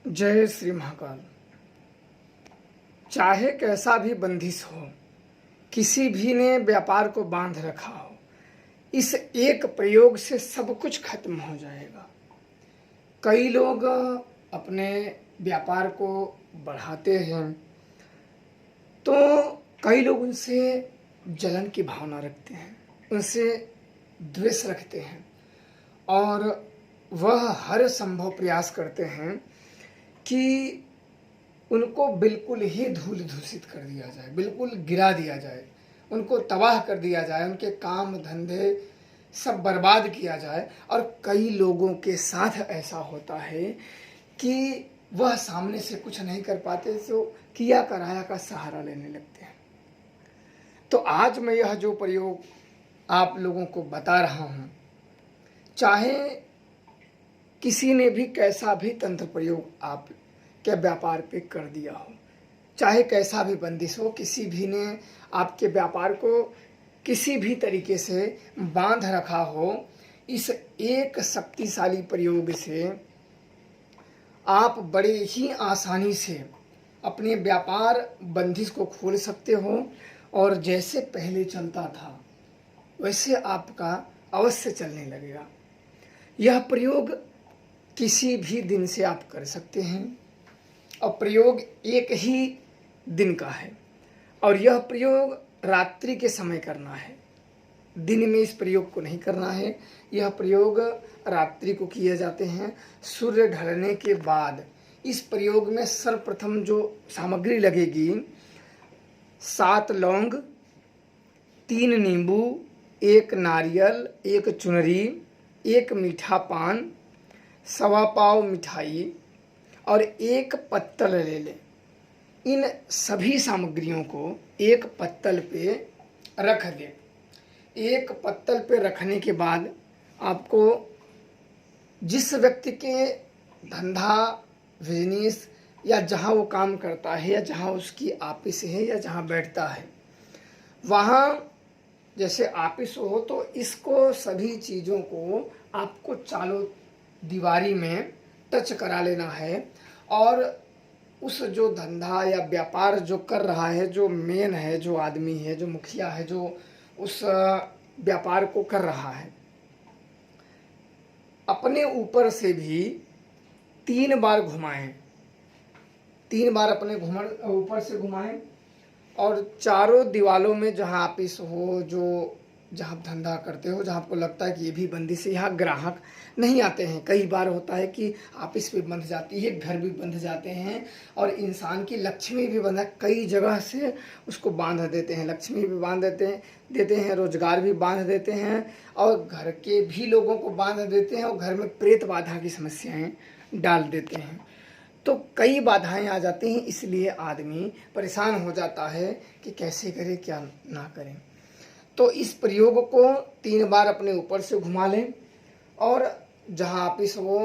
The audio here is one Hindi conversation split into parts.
जय श्री महाकाल। चाहे कैसा भी बंदिश हो, किसी भी ने व्यापार को बांध रखा हो, इस एक प्रयोग से सब कुछ खत्म हो जाएगा। कई लोग अपने व्यापार को बढ़ाते हैं तो कई लोग उनसे जलन की भावना रखते हैं, उनसे द्वेष रखते हैं और वह हर संभव प्रयास करते हैं कि उनको बिल्कुल ही धूल दूषित कर दिया जाए, बिल्कुल गिरा दिया जाए, उनको तबाह कर दिया जाए, उनके काम धंधे सब बर्बाद किया जाए। और कई लोगों के साथ ऐसा होता है कि वह सामने से कुछ नहीं कर पाते तो किया कराया का सहारा लेने लगते हैं। तो आज मैं यह जो प्रयोग आप लोगों को बता रहा हूँ, चाहे किसी ने भी कैसा भी तंत्र प्रयोग आप के व्यापार पे कर दिया हो, चाहे कैसा भी बंदिश हो, किसी भी ने आपके व्यापार को किसी भी तरीके से बांध रखा हो, इस एक शक्तिशाली प्रयोग से आप बड़े ही आसानी से अपने व्यापार बंदिश को खोल सकते हो और जैसे पहले चलता था वैसे आपका अवश्य चलने लगेगा। यह प्रयोग किसी भी दिन से आप कर सकते हैं और प्रयोग एक ही दिन का है और यह प्रयोग रात्रि के समय करना है, दिन में इस प्रयोग को नहीं करना है। यह प्रयोग रात्रि को किए जाते हैं सूर्य ढलने के बाद। इस प्रयोग में सर्वप्रथम जो सामग्री लगेगी, 7 लौंग, 3 नींबू, 1 नारियल, 1 चुनरी, 1 मीठा पान, 1.25 पाव मिठाई और 1 पत्तल ले लें। इन सभी सामग्रियों को एक पत्तल पे रख दें। एक पत्तल पे रखने के बाद आपको जिस व्यक्ति के धंधा बिजनेस या जहाँ वो काम करता है या जहाँ उसकी ऑफिस है या जहाँ बैठता है, वहाँ जैसे ऑफिस हो तो इसको सभी चीज़ों को आपको चारों दीवारी में टच करा लेना है और उस जो धंधा या व्यापार जो कर रहा है, जो मेन है, जो आदमी है, जो मुखिया है, जो उस व्यापार को कर रहा है, अपने ऊपर से भी 3 बार घुमाएं। 3 बार अपने ऊपर से घुमाएं और चारों दीवालों में जहां ऑफिस हो, जो जहाँ आप धंधा करते हो, जहाँ आपको लगता है कि ये भी बंदिश है, यहाँ ग्राहक नहीं आते हैं। कई बार होता है कि ऑफिस भी बंध जाती है, घर भी बंध जाते हैं और इंसान की लक्ष्मी भी बंधा, कई जगह से उसको बांध देते हैं, लक्ष्मी भी बांध देते हैं, रोजगार भी बांध देते हैं और घर के भी लोगों को बांध देते हैं और घर में प्रेत बाधा की समस्याएँ डाल देते हैं। तो कई बाधाएं आ जाती हैं, इसलिए आदमी परेशान हो जाता है कि कैसे करे क्या ना करें। तो इस प्रयोग को 3 बार अपने ऊपर से घुमा लें और जहाँ ऑफिस हो,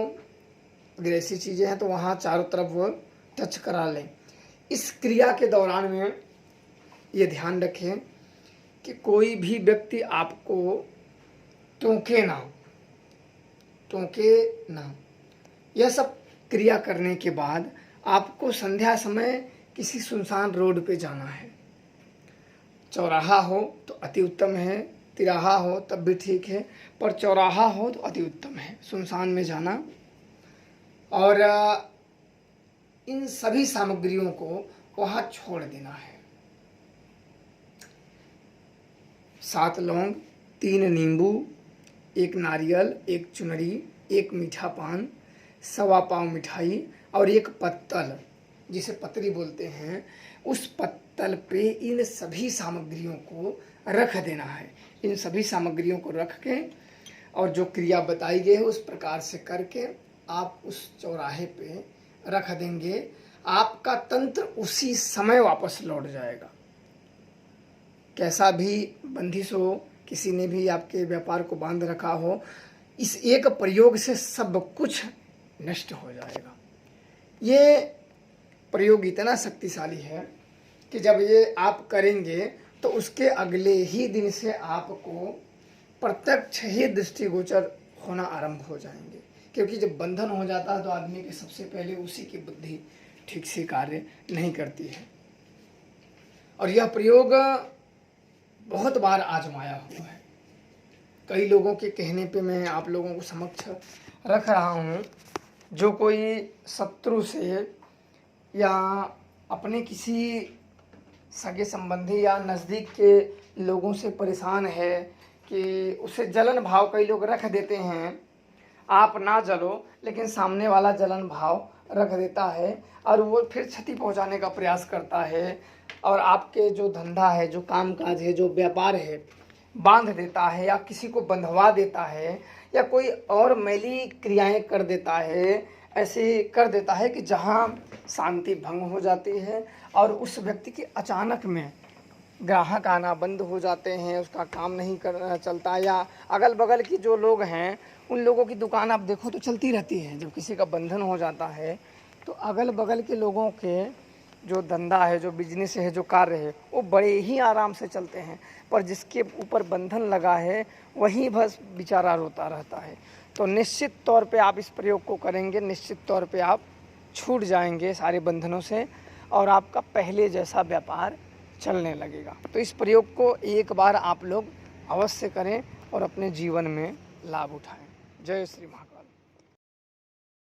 अगर ऐसी चीज़ें हैं तो वहाँ चारों तरफ वो टच करा लें। इस क्रिया के दौरान में ये ध्यान रखें कि कोई भी व्यक्ति आपको टोके ना। यह सब क्रिया करने के बाद आपको संध्या समय किसी सुनसान रोड पे जाना है। चौराहा हो तो अति उत्तम है, तिराहा हो तब भी ठीक है, पर चौराहा हो तो अति उत्तम है, सुनसान में जाना। और इन सभी सामग्रियों को वहाँ छोड़ देना है। 7 लौंग, 3 नींबू, 1 नारियल, 1 चुनरी, 1 मीठा पान, 1.25 पाव मिठाई और 1 पत्तल, जिसे पतरी बोलते हैं, उस पत्तल पे इन सभी सामग्रियों को रख देना है। इन सभी सामग्रियों को रख के और जो क्रिया बताई गई है उस प्रकार से करके आप उस चौराहे पे रख देंगे। आपका तंत्र उसी समय वापस लौट जाएगा। कैसा भी बंदिश हो, किसी ने भी आपके व्यापार को बांध रखा हो, इस एक प्रयोग से सब कुछ नष्ट हो जाएगा। ये प्रयोग इतना शक्तिशाली है कि जब ये आप करेंगे तो उसके अगले ही दिन से आपको प्रत्यक्ष ही दृष्टिगोचर होना आरंभ हो जाएंगे क्योंकि जब बंधन हो जाता है तो आदमी के सबसे पहले उसी की बुद्धि ठीक से कार्य नहीं करती है। और यह प्रयोग बहुत बार आजमाया हुआ है। कई लोगों के कहने पे मैं आप लोगों को समक्ष रख रहा हूँ। जो कोई शत्रु से या अपने किसी सगे संबंधी या नज़दीक के लोगों से परेशान है कि उसे जलन भाव कई लोग रख देते हैं। आप ना जलो लेकिन सामने वाला जलन भाव रख देता है और वो फिर क्षति पहुंचाने का प्रयास करता है और आपके जो धंधा है, जो कामकाज है, जो व्यापार है बांध देता है या किसी को बंधवा देता है या कोई और मैली क्रियाएं कर देता है। ऐसे कर देता है कि जहां शांति भंग हो जाती है और उस व्यक्ति की अचानक में ग्राहक आना बंद हो जाते हैं, उसका काम नहीं कर चलता, या अगल बगल की जो लोग हैं उन लोगों की दुकान आप देखो तो चलती रहती है। जब किसी का बंधन हो जाता है तो अगल बगल के लोगों के जो धंधा है, जो बिजनेस है, जो कार्य है वो बड़े ही आराम से चलते हैं, पर जिसके ऊपर बंधन लगा है वही बस बेचारा रोता रहता है। तो निश्चित तौर पे आप इस प्रयोग को करेंगे, निश्चित तौर पे आप छूट जाएंगे सारे बंधनों से और आपका पहले जैसा व्यापार चलने लगेगा। तो इस प्रयोग को एक बार आप लोग अवश्य करें और अपने जीवन में लाभ उठाएं। जय श्री महाकाल।